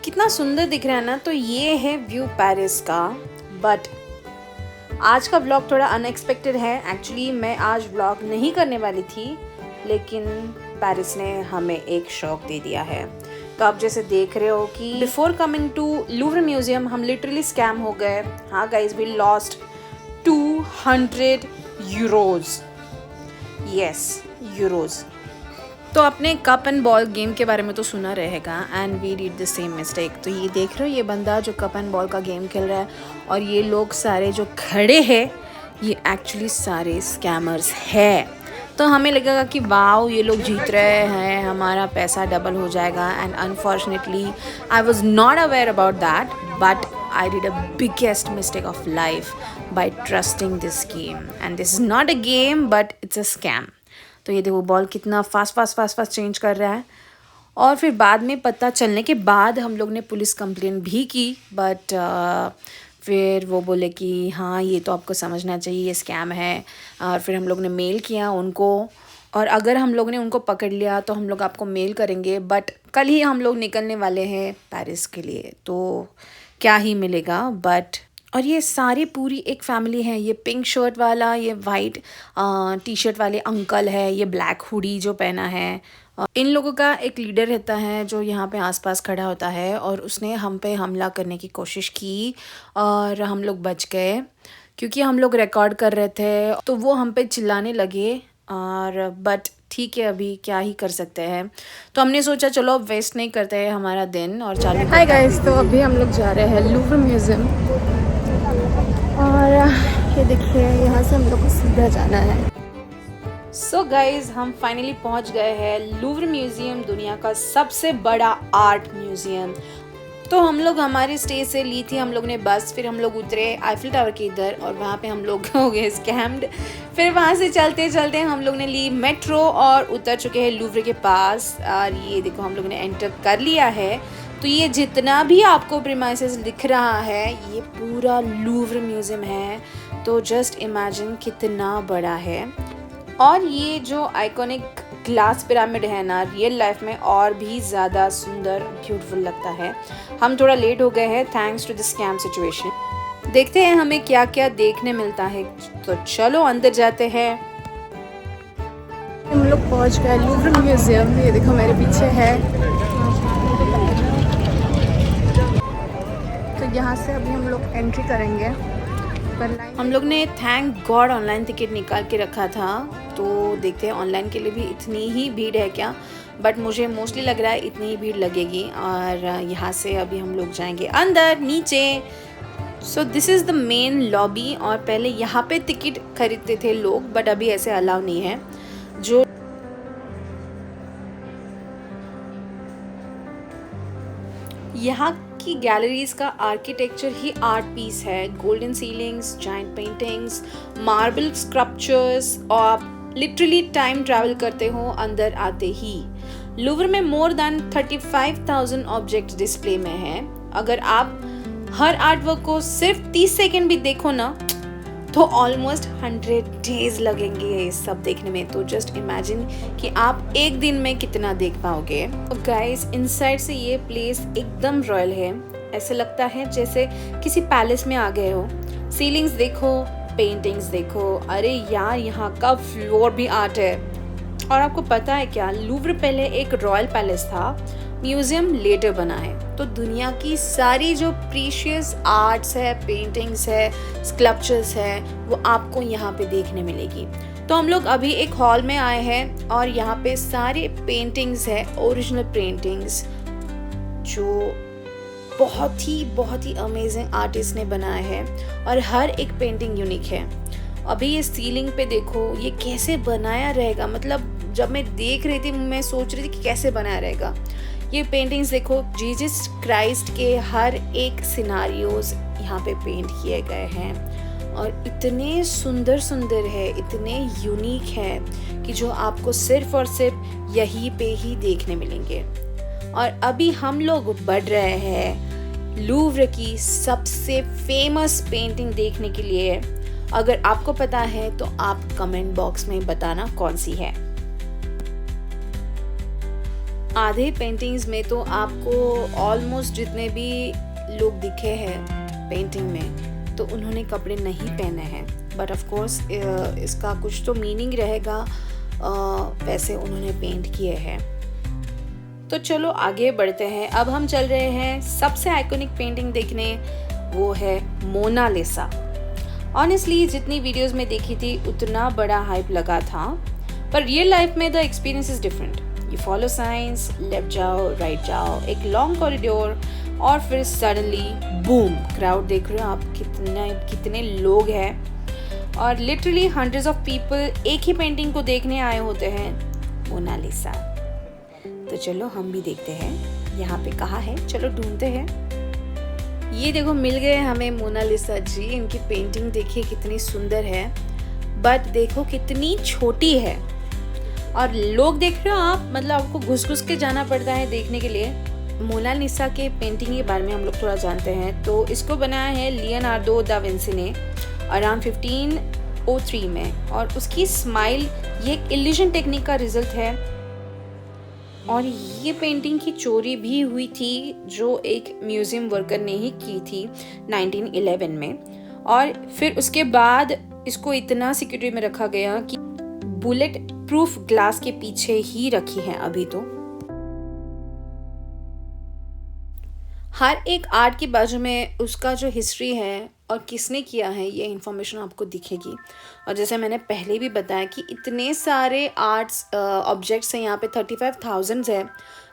कितना सुंदर दिख रहा है ना। तो ये है व्यू पेरिस का। बट आज का व्लॉग थोड़ा अनएक्सपेक्टेड है। एक्चुअली मैं आज व्लॉग नहीं करने वाली थी, लेकिन पेरिस ने हमें एक शौक दे दिया है। तो आप जैसे देख रहे हो कि before coming to Louvre museum हम लिटरली स्कैम हो गए। हाँ guys, we lost 200 euros. Yes, euros. तो अपने कप एंड बॉल गेम के बारे में तो सुना रहेगा, and we did the same mistake. तो ये देख रहे हो, ये बंदा जो कप एंड बॉल का गेम खेल रहा है और ये लोग सारे जो खड़े हैं ये एक्चुअली सारे स्कैमर्स है। तो हमें लगेगा कि वाओ ये लोग जीत रहे हैं, हमारा पैसा डबल हो जाएगा। And unfortunately I was not aware about that, but I did a biggest mistake of life by trusting this game, and this is not a game but it's a scam. तो ये देखो ball कितना fast change कर रहा है। और फिर बाद में पता चलने के बाद हम लोग ने पुलिस कंप्लेन भी की, बट फिर वो बोले कि हाँ ये तो आपको समझना चाहिए ये स्कैम है। और फिर हम लोग ने मेल किया उनको, और अगर हम लोग ने उनको पकड़ लिया तो हम लोग आपको मेल करेंगे। बट कल ही हम लोग निकलने वाले हैं पेरिस के लिए, तो क्या ही मिलेगा। बट और ये सारी पूरी एक फैमिली है। ये पिंक शर्ट वाला, ये वाइट टी शर्ट वाले अंकल है, ये ब्लैक हुडी जो पहना है। इन लोगों का एक लीडर रहता है जो यहाँ पे आसपास खड़ा होता है, और उसने हम पे हमला करने की कोशिश की और हम लोग बच गए क्योंकि हम लोग रिकॉर्ड कर रहे थे। तो वो हम पे चिल्लाने लगे, और बट ठीक है, अभी क्या ही कर सकते हैं। तो हमने सोचा चलो वेस्ट नहीं करते हैं हमारा दिन और चालू। हाय गाइस, तो अभी हम लोग जा रहे हैं लूव्र म्यूज़ियम, और ये देखिए यहाँ से हम लोग को सीधा जाना है। सो गाइस, हम फाइनली पहुँच गए हैं लूव्र म्यूज़ियम, दुनिया का सबसे बड़ा आर्ट म्यूज़ियम। तो हम लोग हमारे स्टे से ली थी हम लोग ने बस, फिर हम लोग उतरे आईफिल टावर के इधर, और वहाँ पे हम लोग हो गए स्कैम्ड। फिर वहाँ से चलते चलते हम लोग ने ली मेट्रो और उतर चुके हैं लूव्र के पास। और ये देखो हम लोग ने एंटर कर लिया है। तो ये जितना भी आपको प्रीमाइसेस दिख रहा है ये पूरा लूव्र म्यूज़ियम है। तो जस्ट इमेजिन कितना बड़ा है। और ये जो आइकॉनिक ग्लास पिरामिड है ना, रियल लाइफ में और भी ज़्यादा सुंदर ब्यूटीफुल लगता है। हम थोड़ा लेट हो गए हैं thanks to the scam situation. देखते हैं हमें क्या क्या देखने मिलता है। तो चलो अंदर जाते हैं। हम लोग पहुंच गए लूव्र म्यूजियम। ये देखो मेरे पीछे है। तो यहाँ से अभी हम लोग एंट्री करेंगे। हम लोग ने थैंक गॉड ऑनलाइन टिकट निकाल के रखा था, तो देखते हैं ऑनलाइन के लिए भी इतनी ही भीड़ है क्या। बट मुझे मोस्टली लग रहा है इतनी ही भीड़ लगेगी। और यहाँ से अभी हम लोग जाएंगे अंदर नीचे। So this is the main lobby. और पहले यहाँ पे टिकट खरीदते थे लोग, बट अभी ऐसे अलाउ नहीं है। जो यहाँ की गैलरीज का आर्किटेक्चर ही आर्ट पीस है। Golden ceilings, giant paintings, marble sculptures, और आप लिटरली टाइम ट्रैवल करते हो अंदर आते ही। लूव्र में मोर देन 35,000 ऑब्जेक्ट डिस्प्ले में है। अगर आप हर आर्ट वर्क को सिर्फ 30 सेकेंड भी देखो ना, तो ऑलमोस्ट 100 डेज लगेंगे ये सब देखने में। तो जस्ट इमेजिन कि आप एक दिन में कितना देख पाओगे। तो गाइस, इनसाइड से ये प्लेस एकदम रॉयल है। ऐसे लगता है जैसे किसी पैलेस में आ गए हो। सीलिंग्स देखो, पेंटिंग्स देखो, अरे यार यहाँ का फ्लोर भी आर्ट है। और आपको पता है क्या, लूव्र पहले एक रॉयल पैलेस था, म्यूजियम लेटर बना है। तो दुनिया की सारी जो प्रीशियस आर्ट्स है, पेंटिंग्स है, स्कल्पचर्स है, वो आपको यहाँ पे देखने मिलेगी। तो हम लोग अभी एक हॉल में आए हैं, और यहाँ पे सारे पेंटिंग्स है, ओरिजिनल पेंटिंग्स जो बहुत ही अमेजिंग आर्टिस्ट ने बनाया है, और हर एक पेंटिंग यूनिक है। अभी ये सीलिंग पे देखो ये कैसे बनाया रहेगा। मतलब जब मैं देख रही थी मैं सोच रही थी कि कैसे बनाया रहेगा। ये पेंटिंग्स देखो, जीसस क्राइस्ट के हर एक सिनारियोज यहाँ पे पेंट किए गए हैं, और इतने सुंदर सुंदर है, इतने यूनिक है कि जो आपको सिर्फ और सिर्फ यहीं पे ही देखने मिलेंगे। और अभी हम लोग बढ़ रहे हैं लूव्र की सबसे फेमस पेंटिंग देखने के लिए। अगर आपको पता है तो आप कमेंट बॉक्स में बताना कौन सी है। आधे पेंटिंग्स में तो आपको ऑलमोस्ट जितने भी लोग दिखे हैं पेंटिंग में तो उन्होंने कपड़े नहीं पहने हैं, बट ऑफ कोर्स इसका कुछ तो मीनिंग रहेगा, वैसे उन्होंने पेंट किए हैं। तो चलो आगे बढ़ते हैं। अब हम चल रहे हैं सबसे आइकॉनिक पेंटिंग देखने, वो है मोनालिसा। ऑनेस्टली जितनी वीडियोस में देखी थी उतना बड़ा हाइप लगा था, पर रियल लाइफ में the experience is different. You follow science, left जाओ राइट जाओ, एक लॉन्ग कॉरिडोर और फिर सडनली बूम, क्राउड देख रहे हो आप, कितने लोग हैं और लिटरली हंड्रेड्स ऑफ पीपल एक ही पेंटिंग को देखने आए होते हैं, मोनालिसा। तो चलो हम भी देखते हैं यहाँ पे कहाँ है, चलो ढूंढते हैं। ये देखो मिल गए हमें मोनालिसा जी। इनकी पेंटिंग देखिए कितनी सुंदर है, बट देखो कितनी छोटी है और लोग देख रहे हो आप, मतलब आपको घुस घुस के जाना पड़ता है देखने के लिए। मोनालिसा के पेंटिंग के बारे में हम लोग थोड़ा जानते हैं। तो इसको बनाया है लियोनार्डो दा विंसी ने अराउंड 1503 में, और उसकी स्माइल ये एक इल्यूजन टेक्निक का रिजल्ट है। और ये पेंटिंग की चोरी भी हुई थी, जो एक म्यूजियम वर्कर ने ही की थी 1911 में, और फिर उसके बाद इसको इतना सिक्योरिटी में रखा गया कि बुलेट प्रूफ ग्लास के पीछे ही रखी है अभी तो। हर एक आर्ट के बाजू में उसका जो हिस्ट्री है और किसने किया है ये इन्फॉर्मेशन आपको दिखेगी। और जैसे मैंने पहले भी बताया कि इतने सारे आर्ट्स ऑब्जेक्ट्स हैं यहाँ पे, 35,000 है,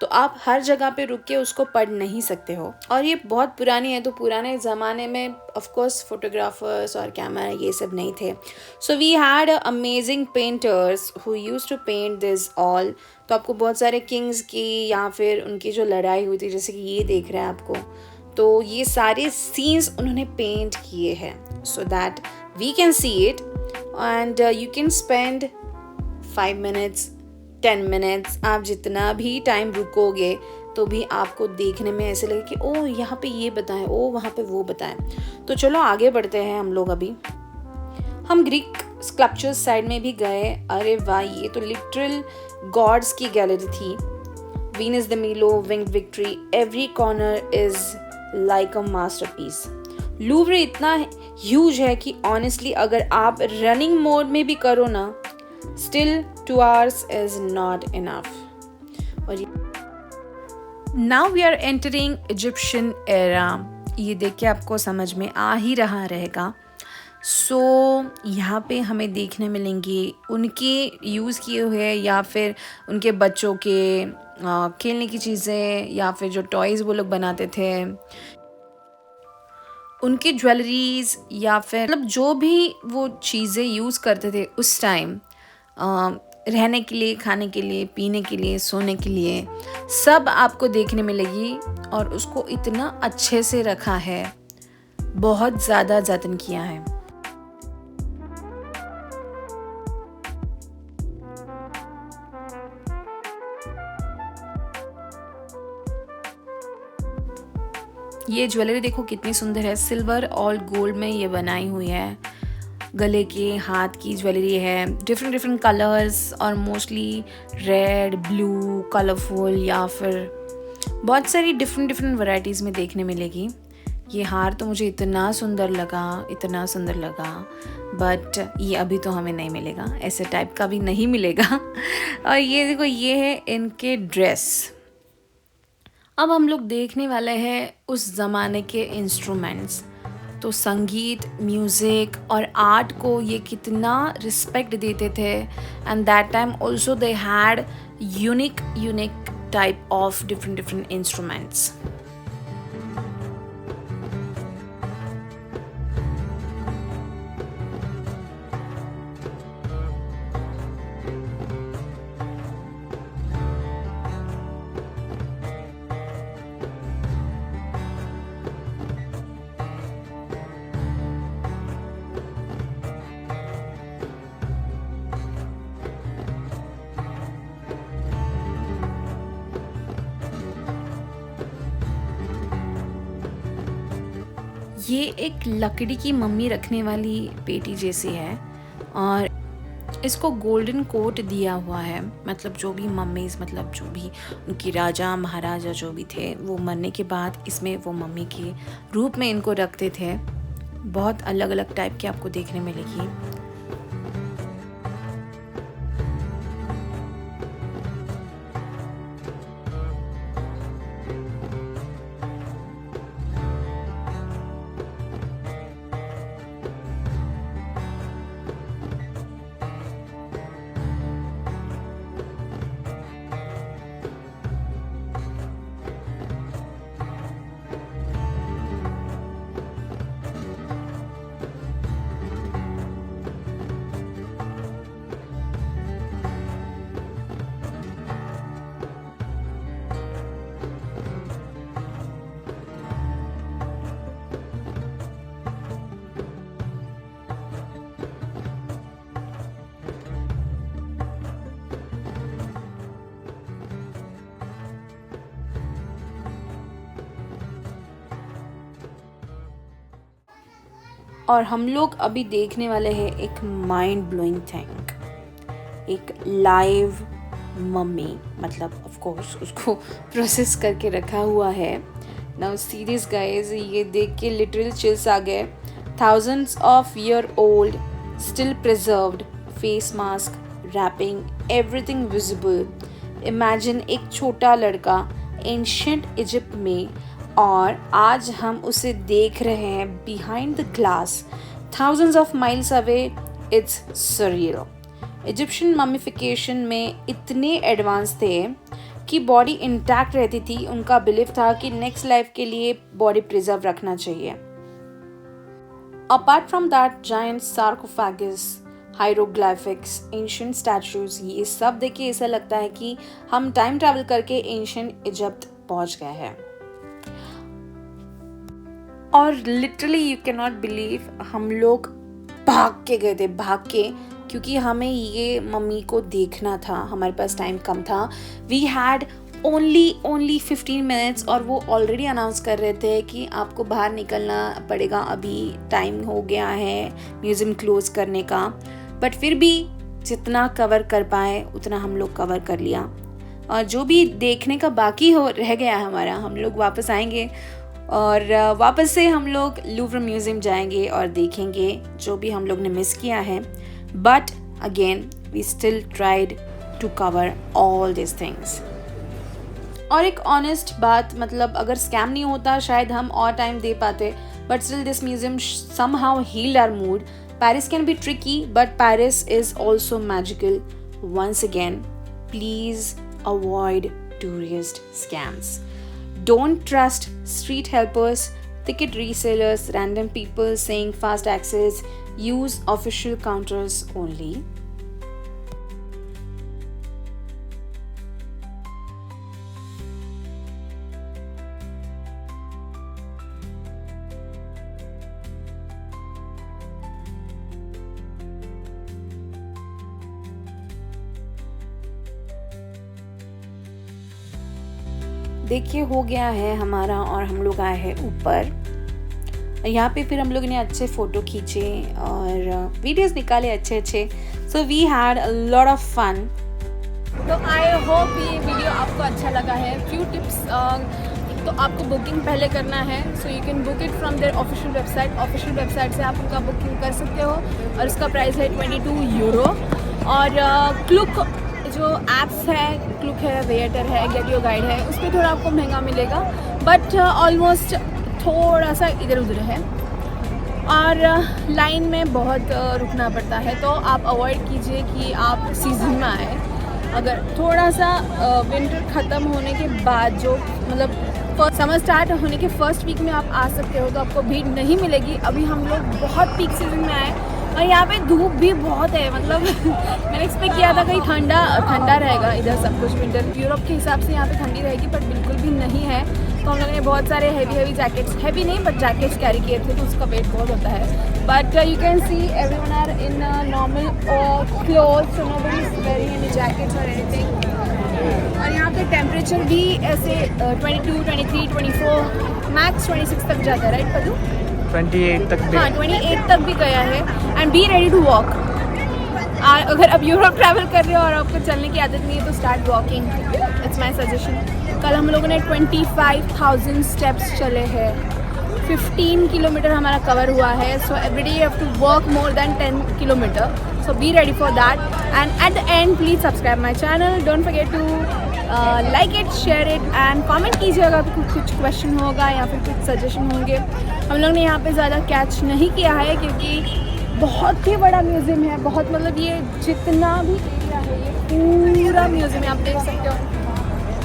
तो आप हर जगह पे रुक के उसको पढ़ नहीं सकते हो। और ये बहुत पुरानी है, तो पुराने ज़माने में ऑफ कोर्स फोटोग्राफर्स और कैमरा ये सब नहीं थे, so we had amazing painters who used to paint this all. तो आपको बहुत सारे किंग्स की या फिर उनकी जो लड़ाई हुई थी, जैसे कि ये देख रहे हैं आपको, तो ये सारे सीन्स उन्होंने पेंट किए हैं so that we can see it and you can spend 5 minutes 10 minutes, आप जितना भी टाइम रुकोगे तो भी आपको देखने में ऐसे लगे कि ओह यहाँ पे ये बताएं, ओह वहाँ पे वो बताएं। तो चलो आगे बढ़ते हैं हम लोग। अभी हम ग्रीक स्कल्पचर्स साइड में भी गए। अरे वाह, ये तो लिटरल गॉड्स की गैलरी थी। वीनस द मीलो, winged victory, every corner is like a masterpiece. Louvre इतना ह्यूज है कि ऑनेस्टली अगर आप रनिंग मोड में भी करो ना, still 2 hours is not enough. और now we are entering Egyptian era. ये देख के आपको समझ में आ ही रहा रहेगा। सो यहाँ पे हमें देखने मिलेंगे उनके यूज़ किए हुए या फिर उनके बच्चों के खेलने की चीज़ें या फिर जो टॉयज़ वो लोग बनाते थे, उनके ज्वेलरीज या फिर मतलब जो भी वो चीज़ें यूज़ करते थे उस टाइम, रहने के लिए, खाने के लिए, पीने के लिए, सोने के लिए, सब आपको देखने मिलेगी। और उसको इतना अच्छे से रखा है, बहुत ज़्यादा जतन किया है। ये ज्वेलरी देखो कितनी सुंदर है, सिल्वर और गोल्ड में ये बनाई हुई है। गले के, हाथ की ज्वेलरी है, डिफरेंट कलर्स और मोस्टली रेड, ब्लू, कलरफुल या फिर बहुत सारी डिफरेंट वैरायटीज़ में देखने मिलेगी। ये हार तो मुझे इतना सुंदर लगा, बट ये अभी तो हमें नहीं मिलेगा, ऐसे टाइप का भी नहीं मिलेगा। और ये देखो, ये है इनके ड्रेस। अब हम लोग देखने वाले हैं उस ज़माने के इंस्ट्रूमेंट्स। तो संगीत, म्यूज़िक और आर्ट को ये कितना रिस्पेक्ट देते थे, and that time also they had unique type of different instruments. ये एक लकड़ी की मम्मी रखने वाली पेटी जैसी है, और इसको गोल्डन कोट दिया हुआ है, मतलब जो भी मम्मीज़, मतलब जो भी उनकी राजा महाराजा जो भी थे, वो मरने के बाद इसमें वो मम्मी के रूप में इनको रखते थे। बहुत अलग अलग टाइप की आपको देखने मिलेगी। और हम लोग अभी देखने वाले हैं एक माइंड ब्लोइंग थिंग, एक लाइव मम्मी, मतलब ऑफ कोर्स उसको प्रोसेस करके रखा हुआ है। नाउ सी दिस गाइस, ये देख के लिटरल चिल्स आ गए। Thousands of year old, still preserved, face mask, wrapping, everything visible. Imagine एक छोटा लड़का एंशिएंट इजिप्ट में, और आज हम उसे देख रहे हैं behind the glass, thousands of miles away. It's surreal. Egyptian mummification में इतने एडवांस थे कि बॉडी इंटैक्ट रहती थी। उनका बिलीव था कि नेक्स्ट लाइफ के लिए बॉडी प्रिजर्व रखना चाहिए। Apart from that, giant sarcophagus, hieroglyphics, ancient statues, ये सब देख के ऐसा लगता है कि हम टाइम ट्रैवल करके एंशिएंट इजिप्ट पहुंच गए हैं। और literally you can not believe, हम लोग भाग के गए थे, भाग के, क्योंकि हमें ये मम्मी को देखना था। हमारे पास टाइम कम था। वी हैड ओनली 15 मिनट्स, और वो ऑलरेडी अनाउंस कर रहे थे कि आपको बाहर निकलना पड़ेगा, अभी टाइम हो गया है म्यूज़ियम क्लोज करने का। बट फिर भी जितना कवर कर पाए उतना हम लोग कवर कर लिया। और जो भी देखने का बाकी रह गया हमारा, हम लोग वापस आएंगे और वापस से हम लोग लूव्र म्यूज़ियम जाएंगे और देखेंगे जो भी हम लोग ने मिस किया है। But again we still tried to cover all this things. और एक ऑनेस्ट बात, मतलब अगर स्कैम नहीं होता शायद हम और टाइम दे पाते, but still this museum somehow healed our mood. Paris can be tricky, but Paris is also magical. Once again, please avoid tourist scams. Don't trust street helpers, ticket resellers, random people saying fast access. Use official counters only. देखिए हो गया है हमारा, और हम लोग आए हैं ऊपर। यहाँ पे फिर हम लोग ने अच्छे फ़ोटो खींचे और वीडियोस निकाले अच्छे। So we had a lot of fun. तो आई होप ये वीडियो आपको अच्छा लगा है। फ्यू टिप्स, तो आपको बुकिंग पहले करना है, so you can book it from there official website. Official website से आप उनका बुकिंग कर सकते हो, और उसका प्राइस है 22 यूरो। और क्लुक जो ऐप्स है, क्लुक है, वेटर है, गेट योर गाइड है, उस पर थोड़ा आपको महंगा मिलेगा, बट ऑलमोस्ट थोड़ा सा इधर उधर है, और लाइन में बहुत रुकना पड़ता है। तो आप अवॉइड कीजिए कि आप सीज़न में आए। अगर थोड़ा सा विंटर ख़त्म होने के बाद, जो मतलब समर स्टार्ट होने के फर्स्ट वीक में आप आ सकते हो, तो आपको भीड़ नहीं मिलेगी। अभी हम लोग बहुत पीक सीजन में आए, और यहाँ पे धूप भी बहुत है, मतलब मैंने एक्सपेक्ट किया था कहीं ठंडा रहेगा इधर सब कुछ। विंटर यूरोप के हिसाब से यहाँ पे ठंडी रहेगी, बट बिल्कुल भी नहीं है। तो हम लोगों ने बहुत सारे हैवी जैकेट्स, हैवी नहीं बट जैकेट्स कैरी किए थे, तो उसका वेट बहुत होता है। But you can see everyone are in normal clothes, so nobody is wearing any jackets और एनीथिंग। और यहाँ पे टेम्परेचर भी ऐसे 22, 23, 24, मैक्स 26 तक जाता है, राइट पदू? 28 तक भी। हाँ 28 तक भी गया है। And be ready to walk. अगर आप यूरोप ट्रैवल कर रहे हो और आपको चलने की आदत नहीं है तो start walking, it's my suggestion. कल हम लोगों ने 25,000 स्टेप्स चले हैं, 15 किलोमीटर हमारा कवर हुआ है। So every day you have to walk more than 10 kilometre, so be ready for that. And at the end please subscribe my channel, don't forget to like it, share it and comment कीजिएगा कुछ question होगा या फिर कुछ suggestion होंगे। हम लोग ने यहाँ पे ज़्यादा कैच नहीं किया है क्योंकि बहुत ही बड़ा म्यूज़ियम है, बहुत मतलब ये जितना भी एरिया है ये पूरा म्यूज़ियम है, आप देख सकते हो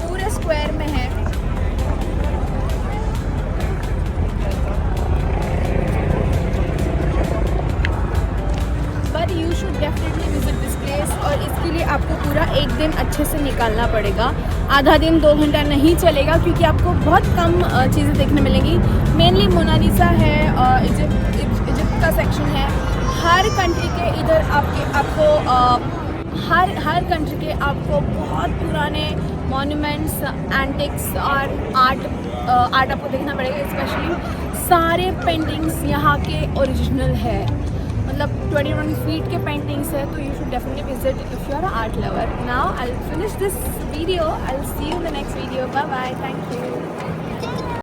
पूरे स्क्वायर में है। But you should definitely visit this place, और इसके लिए आपको पूरा एक दिन अच्छे से निकालना पड़ेगा। आधा दिन 2 घंटा नहीं चलेगा क्योंकि आपको बहुत कम चीज़ें देखने मिलेंगी। मेनली मोनालिसा है, इजिप्ट का सेक्शन है। हर कंट्री के इधर हर कंट्री के आपको बहुत पुराने मॉन्यूमेंट्स, एंटिक्स और आर्ट आपको देखना पड़ेगा। स्पेशली सारे पेंटिंग्स यहाँ के ओरिजिनल है, मतलब 21 फीट के पेंटिंग्स है। तो you should definitely visit if you are art lover. Now I will finish this video, I will see you in the next video. Bye bye, thank you.